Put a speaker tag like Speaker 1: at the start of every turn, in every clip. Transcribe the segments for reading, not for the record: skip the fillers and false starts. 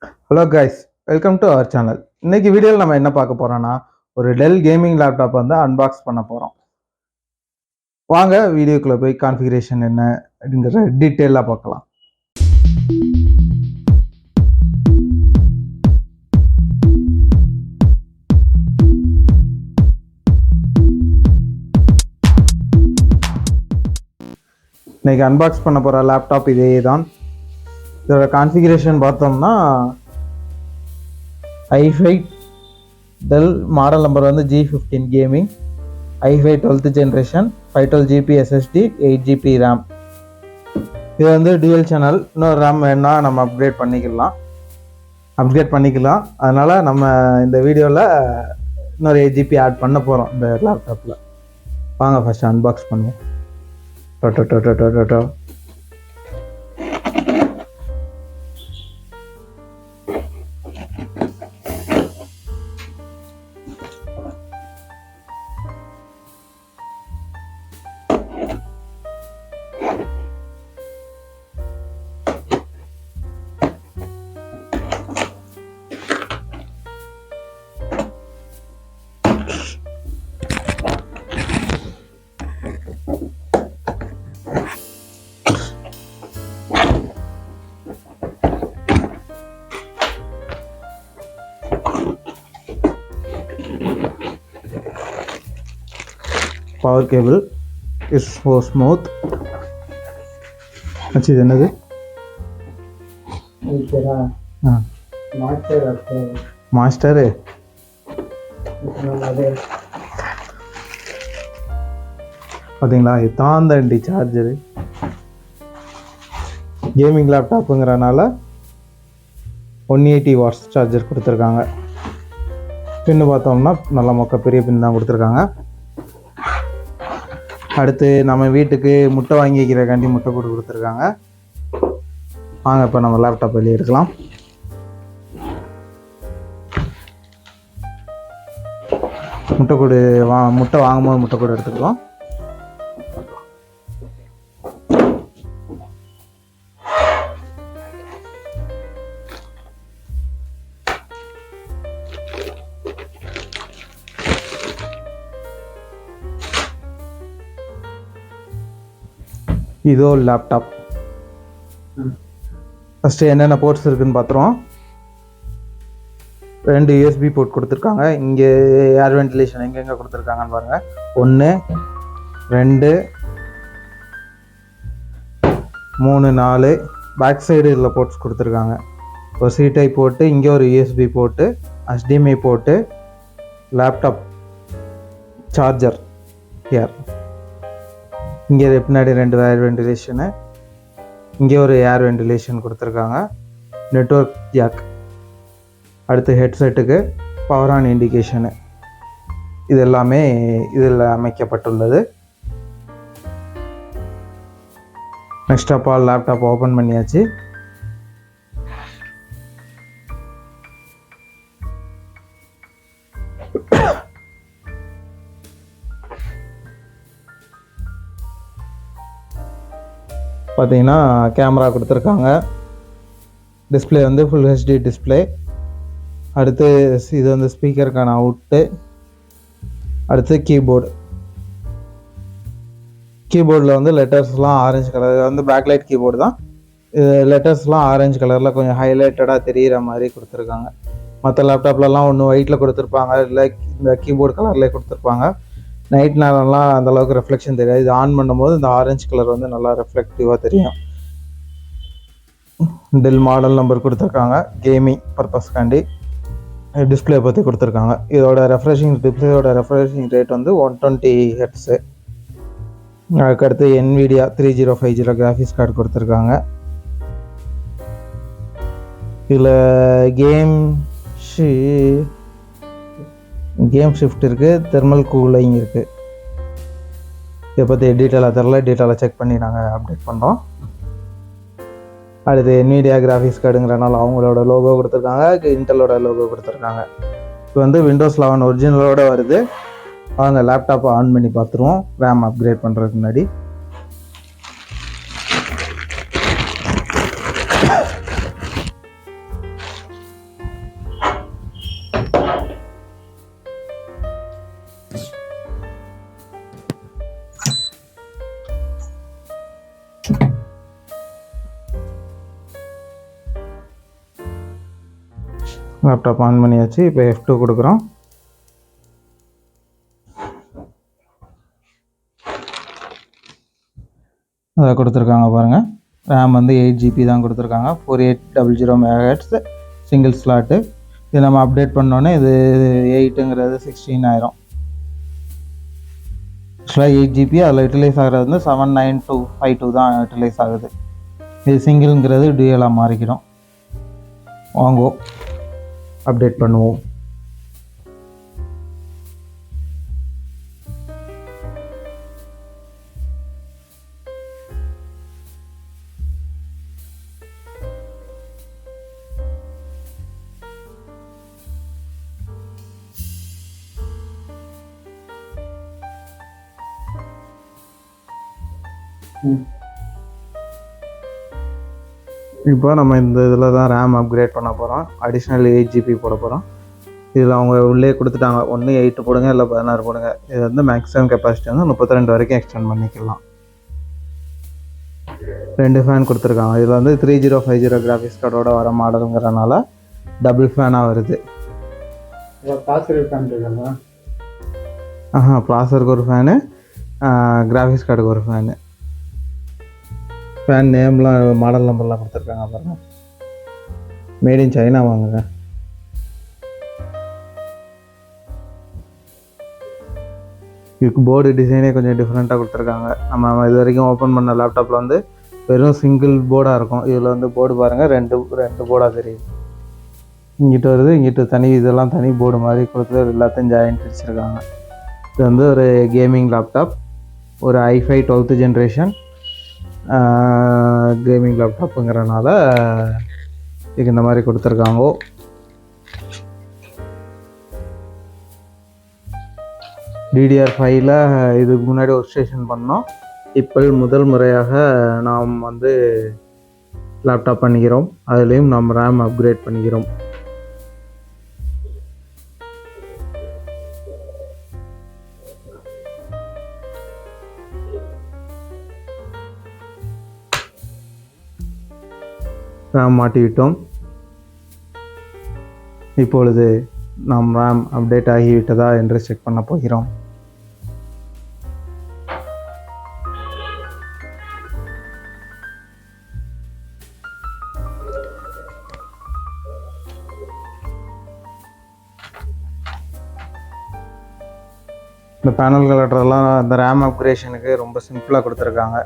Speaker 1: Hello guys, welcome to our channel. இன்னைக்கு வீடியோவில் நம்ம என்ன பார்க்க போறோம்னா, ஒரு டெல் கேமிங் லேப்டாப் வந்து அன்பாக்ஸ் பண்ண போறோம். வாங்க வீடியோக்குள்ள போய் கான்ஃபிகரேஷன் என்ன அப்படிங்கிற டீட்டெயிலாக பார்க்கலாம். இன்னைக்கு அன்பாக்ஸ் பண்ண போற லேப்டாப் இதே தான். இதோட கான்ஃபிகரேஷன் பார்த்தோம்னா i5 டெல் மாடல் நம்பர் வந்து G15 gaming, i5 12th generation, 512 GB SSD, 8 GB RAM. இது வந்து டியூவல் சேனல். இன்னொரு ரேம் வேணா நம்ம அப்கிரேட் பண்ணிக்கலாம். அதனால நம்ம இந்த வீடியோவில் இன்னொரு 8 GB ஆட் பண்ண போகிறோம் இந்த லேப்டாப்பில். வாங்க ஃபர்ஸ்ட் அன்பாக்ஸ் பண்ணுவோம். Power cable is so smooth. இது என்னது? மாஸ்டர் பார்த்தீங்களா, இதுதான் தண்டி சார்ஜரு. கேமிங் லேப்டாப்புங்கிறனால 180 வாட்ஸ் சார்ஜர் கொடுத்துருக்காங்க. பின்னு பார்த்தோம்னா நல்ல மொக்க பெரிய பின் தான் கொடுத்துருக்காங்க. அடுத்து நம்ம வீட்டுக்கு முட்டை வாங்கி வைக்கிறக்காண்டி முட்டை கூடு கொடுத்துருக்காங்க. வாங்க இப்போ நம்ம லேப்டாப் வெளியே எடுக்கலாம். முட்டை வாங்கும்போது முட்டை கூடு எடுத்துக்கலாம். இதோ லேப்டாப். ஃபஸ்ட்டு என்னென்ன போர்ட்ஸ் இருக்குதுன்னு பார்த்துருவோம். 2 USB போர்ட் கொடுத்துருக்காங்க. இங்கே ஏர் வென்டிலேஷன் எங்கெங்கே கொடுத்துருக்காங்கன்னு பாருங்கள். 1 2 3 4 பேக் சைடு இதில் போர்ட்ஸ் கொடுத்துருக்காங்க. ஒரு C டைப் போட்டு, இங்கே ஒரு USB போட்டு, HDMI போட்டு, லேப்டாப் சார்ஜர் ஹியர். இங்கே பின்னாடி 2 ஏர் வென்டிலேஷனு, இங்கே ஒரு ஏர் வென்டிலேஷன் கொடுத்துருக்காங்க. நெட்வொர்க் ஜாக், அடுத்து ஹெட்செட்டுக்கு பவர் ஆன் இண்டிகேஷனு, இது எல்லாமே இதில் அமைக்கப்பட்டுள்ளது. Next of all laptop open பண்ணியாச்சு. பார்த்தீங்கன்னா கேமரா கொடுத்துருக்காங்க. டிஸ்பிளே வந்து ஃபுல் ஹெச்டி டிஸ்பிளே. அடுத்து இது வந்து ஸ்பீக்கருக்கான அவுட்டு. அடுத்து கீபோர்டில் வந்து லெட்டர்ஸ்லாம் ஆரஞ்சு கலர், வந்து பேக்லைட் கீபோர்டு தான். இது லெட்டர்ஸ்லாம் ஆரஞ்சு கலரில் கொஞ்சம் ஹைலைட்டடாக தெரிகிற மாதிரி கொடுத்துருக்காங்க. மற்ற லேப்டாப்லலாம் ஒன்று ஒயிட்டில் கொடுத்துருப்பாங்க, இல்லை இந்த கீபோர்டு கலர்லேயே கொடுத்துருப்பாங்க. நைட் நேரம்லாம் அந்தளவுக்கு ரெஃப்ளெக்ஷன் தெரியாது. இது ஆன் பண்ணும்போது இந்த ஆரஞ்சு கலர் வந்து நல்லா ரெஃப்ளெக்டிவாக தெரியும். டெல் மாடல் நம்பர் கொடுத்துருக்காங்க கேமிங் பர்பஸ்க்காண்டி. டிஸ்பிளே பற்றி கொடுத்துருக்காங்க. இதோட டிஸ்பிளேயோட ரெஃப்ரெஷிங் ரேட் வந்து 120 Hz. அதுக்கடுத்து NVIDIA 3050 கிராஃபிக்ஸ் கார்டு கொடுத்துருக்காங்க. இதில் கேம் ஷிஃப்ட் இருக்குது, தெர்மல் கூலிங் இருக்குது. இதை பற்றி டீட்டெயிலாக செக் பண்ணி நாங்கள் அப்டேட் பண்ணுறோம். அடுத்து NVIDIA கிராஃபிக்ஸ் கார்டுங்கிறனால அவங்களோட லோகோ கொடுத்துருக்காங்க, இன்டெலோட லோகோ கொடுத்துருக்காங்க. இப்போ வந்து Windows 11 ஒரிஜினலோடு வருது. வாங்க லேப்டாப்பை ஆன் பண்ணி பார்த்துருவோம் ரேம் அப்கிரேட் பண்ணுறதுக்கு முன்னாடி. லேப்டாப் ஆன் பண்ணியாச்சு. இப்போ F2 கொடுக்குறோம். அதை கொடுத்துருக்காங்க பாருங்கள். ரேம் வந்து 8GB தான் கொடுத்துருக்காங்க. 4800 MHz சிங்கிள் ஸ்லாட்டு. இது நம்ம அப்டேட் பண்ணோன்னே இது 8ங்கிறது 16 ஆயிரும். ஆக்சுவலாக 8GB அதில் யூட்டிலைஸ் ஆகிறது வந்து 79252 தான் யூட்டிலைஸ் ஆகுது. இது சிங்கிள்ங்கிறது டியூயலாக மாறிக்கிடும். வாங்குவோம், அப்டேட் பண்ணுவோம். இப்போ நம்ம இந்த இதில் தான் ரேம் அப்கிரேட் பண்ண போகிறோம். அடிஷ்னல் 8GB போட போகிறோம். இதில் அவங்க உள்ளே கொடுத்துட்டாங்க, ஒன்று 8 போடுங்க இல்லை 16 போடுங்க. இது வந்து மேக்ஸிமம் கெப்பாசிட்டி வந்து 32 வரைக்கும் எக்ஸ்டெண்ட் பண்ணிக்கலாம். 2 ஃபேன் கொடுத்துருக்காங்க. இதில் வந்து 3050 கிராஃபிக்ஸ் கார்டோட வர மாடலுங்கிறனால டபுள் ஃபேனாக வருது. ப்ராசருக்கு ஒரு ஃபேனு, கிராஃபிக்ஸ் கார்டுக்கு ஒரு ஃபேனு. ஃபேன் நேம்லாம் மாடல் நம்பர்லாம் கொடுத்துருக்காங்க பாருங்கள். மேட் இன் சைனா வாங்குங்க. இதுக்கு போர்டு டிசைனே கொஞ்சம் டிஃப்ரெண்ட்டாக கொடுத்துருக்காங்க. நம்ம இது வரைக்கும் ஓப்பன் பண்ண லேப்டாப்பில் வந்து வெறும் சிங்கிள் போர்டாக இருக்கும். இதில் வந்து போர்டு பாருங்கள், ரெண்டு போர்டாக தெரியுது. இங்கிட்ட வருது, இங்கிட்ட தனி, இதெல்லாம் தனி போர்டு மாதிரி கொடுத்து எல்லாத்தையும் ஜாயின்ட் வச்சுருக்காங்க. இது வந்து ஒரு கேமிங் லேப்டாப், ஒரு i5 12th ஜென்ரேஷன் கேமிங் லேப்டாப்புங்கிறனால இதுக்கு இந்த மாதிரி கொடுத்துருக்காங்க. DDR5ல் இதுக்கு முன்னாடி ஒர்க் ஸ்டேஷன் பண்ணோம். இப்போ முதல் முறையாக நாம் வந்து லேப்டாப் பண்ணிக்கிறோம். அதுலேயும் நாம் ரேம் அப்கிரேட் பண்ணிக்கிறோம். ரேம் மாட்டிவிட்டோம். இப்பொழுது நாம் ரேம் அப்டேட் ஆகிவிட்டதா என்று செக் பண்ண போகிறோம். இந்த பேனல் கலெக்டர்லாம் இந்த ரேம் அப்கிரேஷனுக்கு ரொம்ப சிம்பிளாக கொடுத்துருக்காங்க.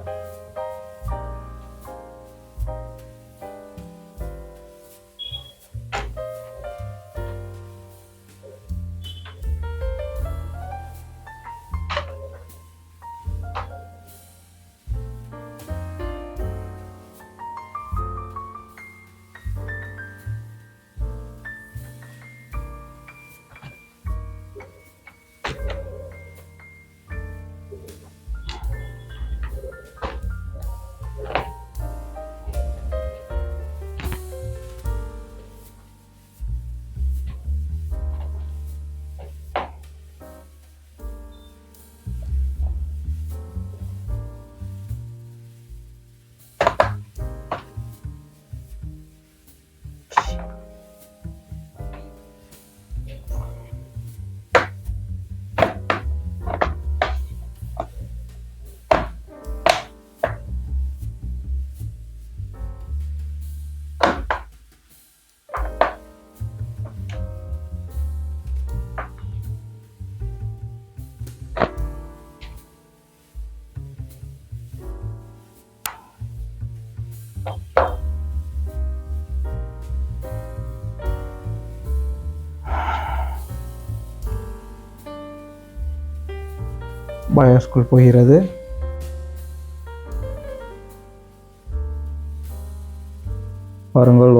Speaker 1: பயாஸ்குள் போகிறது.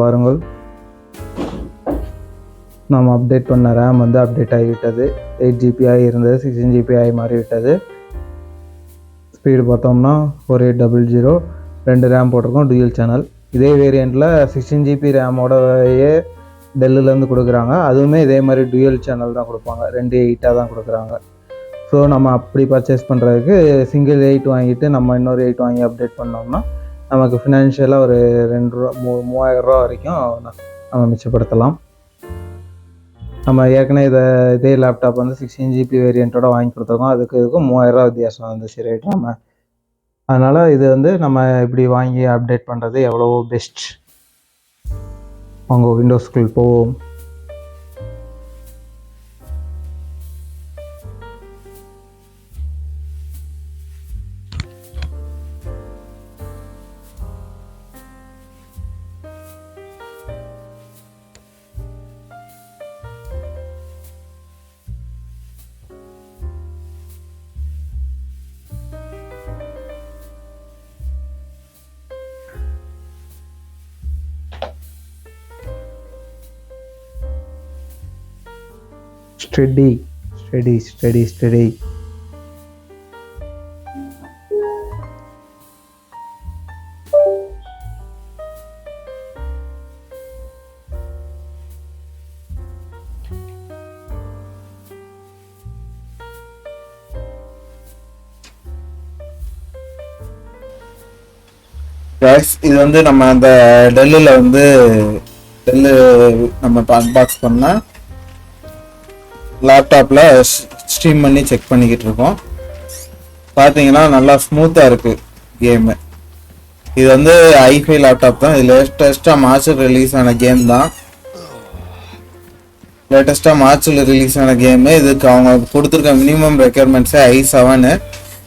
Speaker 1: வாருங்கள். நாம் அப்டேட் பண்ண ரேம் வந்து அப்டேட் ஆகிவிட்டது. 8GB இருந்தது 16GB மாறிவிட்டது. ஸ்பீடு பார்த்தோம்னா 4800. 2 ரேம் போட்டிருக்கோம், டூயல் சேனல். இதே வேரியண்ட்டில் 16GB ரேமோடயே டெல்லுலேருந்து கொடுக்குறாங்க. அதுவுமே இதே மாதிரி டூயல் சேனல் தான் கொடுப்பாங்க, 2 8 தான் கொடுக்குறாங்க. ஸோ நம்ம அப்படி பர்ச்சேஸ் பண்ணுறதுக்கு சிங்கிள் 8 வாங்கிட்டு நம்ம இன்னொரு 8 வாங்கி அப்டேட் பண்ணோம்னா நமக்கு ஃபினான்ஷியலாக ஒரு 2000 ரூபா 3000 ரூபா வரைக்கும் நம்ம மிச்சப்படுத்தலாம். நம்ம ஏற்கனவே இதே லேப்டாப் வந்து 16 GB வேரியண்ட்டோட வாங்கி கொடுத்துருக்கோம். இதுக்கும் 3000 வித்தியாசம் வந்துச்சு ரேட். அதனால் இது வந்து நம்ம இப்படி வாங்கி அப்டேட் பண்ணுறது எவ்வளவோ பெஸ்ட். வாங்க விண்டோஸ்குள் போவோம். ஸ்டெடி. இது வந்து நம்ம அந்த டெல்லில் வந்து நம்ம அன்பாக்ஸ் பண்ண லேப்டாப்பில் ஸ்ட்ரீம் பண்ணி செக் பண்ணிக்கிட்டு இருக்கோம். பார்த்தீங்கன்னா நல்லா ஸ்மூத்தாக இருக்குது கேமு. இது வந்து i5 லேப்டாப் தான். இது லேட்டஸ்ட்டாக மார்ச்சில் ரிலீஸ் ஆன கேம் தான். இதுக்கு அவங்க கொடுத்துருக்க மினிமம் ரெக்யர்மெண்ட்ஸே i7.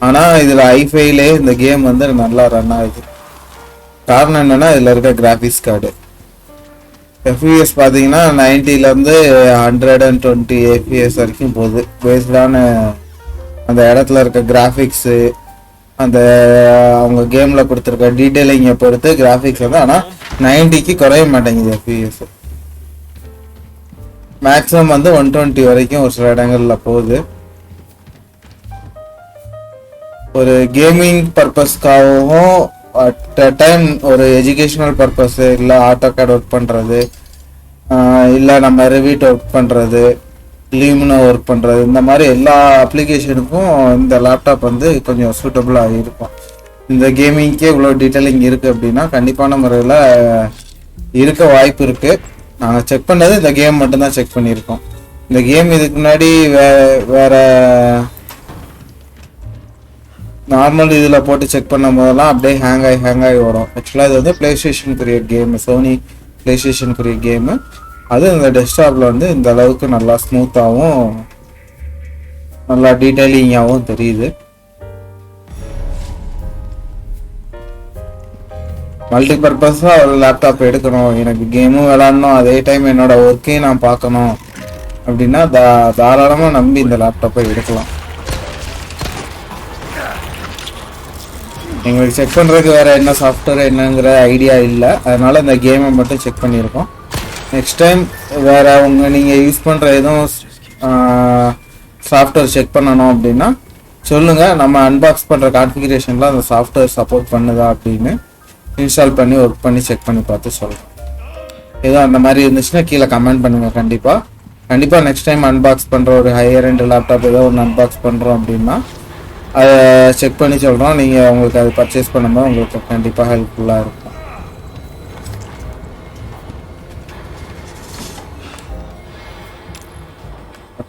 Speaker 1: ஆனால் இதில் i5லே இந்த கேம் வந்து நல்லா ரன் ஆகுது. காரணம் என்னென்னா இதில் இருக்க கிராஃபிக்ஸ் கார்டு. FPS பார்த்தீங்கன்னா 90லேருந்து 120 FPS வரைக்கும் போகுது. பேஸ்டான அந்த இடத்துல இருக்க கிராஃபிக்ஸு, அந்த அவங்க கேமில் கொடுத்துருக்க டீட்டெயிலிங்கை பொறுத்து கிராஃபிக்ஸ் வந்து ஆனால் 90க்கு குறைய மாட்டேங்குது FPS. மேக்ஸிமம் வந்து 120 வரைக்கும் ஒரு சில இடங்களில் போகுது. ஒரு கேமிங் பர்பஸ்க்காகவும் அட் அ டைம் ஒரு எஜுகேஷனல் பர்பஸ்ஸு, இல்லை ஆட்டோகேட் ஒர்க் பண்ணுறது, இல்லை நம்ம ரிவீட் ஒர்க் பண்ணுறது, லீவ்னு ஒர்க் பண்ணுறது, இந்த மாதிரி எல்லா அப்ளிகேஷனுக்கும் இந்த லேப்டாப் வந்து கொஞ்சம் சூட்டபுளாக இருக்கும். இந்த கேமிங்க்கே இவ்வளோ டீட்டெயிலிங் இருக்குது அப்படின்னா கண்டிப்பான முறையில் இருக்க வாய்ப்பு இருக்குது. நாங்கள் செக் பண்ணது இந்த கேம் மட்டும்தான் செக் பண்ணியிருக்கோம். இந்த கேம் இதுக்கு முன்னாடி வேறு நார்மல் இதில் போட்டு செக் பண்ணும் போதெல்லாம் அப்படியே ஹேங் ஆகி வரும். ஆக்சுவலாக இது வந்து ப்ளே ஸ்டேஷனுக்குரிய கேமு, சோனி ப்ளே ஸ்டேஷனுக்குரிய கேமு. அது இந்த டெஸ்க்டாப்பில் வந்து இந்த அளவுக்கு நல்லா ஸ்மூத்தாகவும் நல்லா டீட்டெயிலிங்காகவும் தெரியுது. மல்டி பர்பஸாக ஒரு லேப்டாப் எடுக்கணும், எனக்கு கேமும் விளாடணும், அதே டைம் என்னோட ஒர்க்கையும் நான் பார்க்கணும் அப்படின்னா தாராளமாக நம்பி இந்த லேப்டாப்பை எடுக்கலாம். எங்களுக்கு செக் பண்ணுறதுக்கு வேறு என்ன சாஃப்ட்வேர் என்னங்கிற ஐடியா இல்லை. அதனால் இந்த கேமை மட்டும் செக் பண்ணியிருக்கோம். நெக்ஸ்ட் டைம் வேறு நீங்கள் யூஸ் பண்ணுற எதுவும் சாஃப்ட்வேர் செக் பண்ணணும் அப்படின்னா சொல்லுங்கள். நம்ம அன்பாக்ஸ் பண்ணுற கான்ஃபிகரேஷனில் அந்த சாஃப்ட்வேர் சப்போர்ட் பண்ணுதா அப்படின்னு இன்ஸ்டால் பண்ணி ஒர்க் பண்ணி செக் பண்ணி பார்த்து சொல்கிறோம். ஏதோ அந்த மாதிரி இருந்துச்சுன்னா கீழே கமெண்ட் பண்ணுங்கள். கண்டிப்பாக நெக்ஸ்ட் டைம் அன்பாக்ஸ் பண்ணுற ஒரு ஹையர் எண்ட் லேப்டாப் ஏதோ ஒன்று அன்பாக்ஸ் பண்ணுறோம் அப்படின்னா அதை செக் பண்ணி சொல்கிறோம். நீங்கள் உங்களுக்கு அது பர்ச்சேஸ் பண்ணும்போது உங்களுக்கு கண்டிப்பாக ஹெல்ப்ஃபுல்லாக இருக்கும்.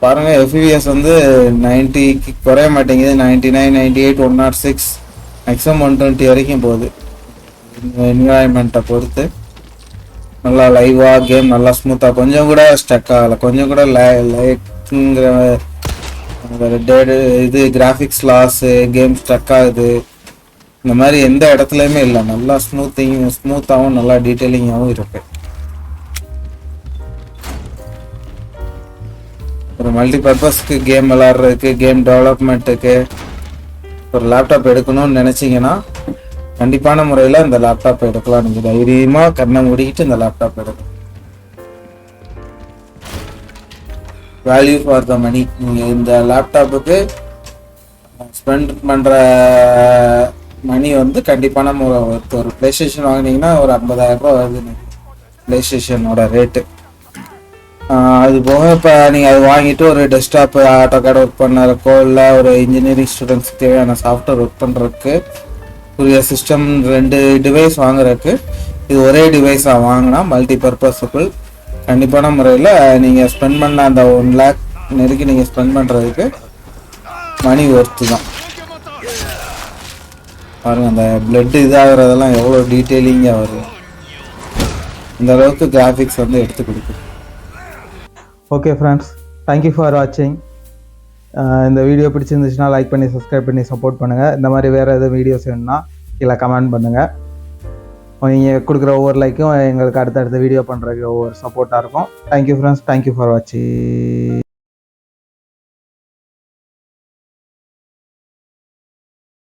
Speaker 1: பாருங்கள், FPS வந்து 90க்கு குறைய மாட்டேங்குது. 99, 98, 106, மேக்ஸிமம் 120 வரைக்கும் போகுது. என்வாயன்மெண்ட்டை பொறுத்து நல்லா லைவாக கேம் நல்லா ஸ்மூத்தாக, கொஞ்சம் கூட ஸ்டக் ஆகலை, கொஞ்சம் கூட லைட்டுங்கிற இது கிராஃபிக்ஸ் லாஸு, கேம் ஸ்டக் ஆகுது, இந்த மாதிரி எந்த இடத்துலையுமே இல்லை. நல்லா ஸ்மூத்தாகவும் நல்லா டீட்டெயிலிங்காகவும் இருக்கு. ஒரு மல்டி பர்பஸ்க்கு கேம் விளாட்றதுக்கு, கேம் டெவலப்மெண்ட்டுக்கு ஒரு லேப்டாப் எடுக்கணும்னு நினச்சிங்கன்னா கண்டிப்பான முறையில் இந்த லேப்டாப் எடுக்கலாம். நீங்கள் தைரியமாக கண்ணை மூடிக்கிட்டு இந்த லேப்டாப் எடுக்கலாம். வேல்யூ ஃபார் த மணி. நீங்கள் இந்த லேப்டாப்புக்கு ஸ்பெண்ட் பண்ணுற மணி வந்து கண்டிப்பான ஒரு ப்ளே ஸ்டேஷன் வாங்கினீங்கன்னா ஒரு 50,000 ரூபா வருது ப்ளே ஸ்டேஷனோட ரேட்டு. அது போக இப்போ நீங்கள் அது வாங்கிட்டு ஒரு டெஸ்க்டாப் ஆட்டோகேட் ஒர்க் பண்ணுறக்கோ, இல்லை ஒரு இன்ஜினியரிங் ஸ்டூடெண்ட்ஸ்க்கு தேவையான சாஃப்ட்வேர் ஒர்க் பண்ணுறதுக்கு உரிய சிஸ்டம் 2 டிவைஸ் வாங்குறதுக்கு இது ஒரே டிவைஸாக வாங்கினா மல்டி பர்பஸபிள் கண்டிப்பான முறையில் நீங்கள் ஸ்பெண்ட் பண்ண அந்த 1 லேக் நெருக்கி நீங்கள் ஸ்பெண்ட் பண்ணுறதுக்கு மணி ஒர்த்து தான். பாருங்கள் அந்த பிளட் இதாகிறதெல்லாம் எவ்வளோ டீட்டெயிலிங்காக வருது, இந்த அளவுக்கு கிராஃபிக்ஸ் வந்து எடுத்து கொடுக்குது. ஓகே ஃப்ரெண்ட்ஸ், தேங்க்யூ ஃபார் வாட்சிங். இந்த வீடியோ பிடிச்சிருந்துச்சுன்னா லைக் பண்ணி சப்ஸ்கிரைப் பண்ணி சப்போர்ட் பண்ணுங்கள். இந்த மாதிரி வேறு எதாவது வீடியோஸ் வேணும்னா கீழே கமெண்ட் பண்ணுங்கள். நீங்கள் கொடுக்குற ஒவ்வொரு லைக்கும் எங்களுக்கு அடுத்தடுத்த வீடியோ பண்ணுறதுக்கு ஒவ்வொரு சப்போர்ட்டாக இருக்கும். தேங்க்யூ ஃப்ரெண்ட்ஸ், தேங்க்யூ ஃபார் வாட்சிங்.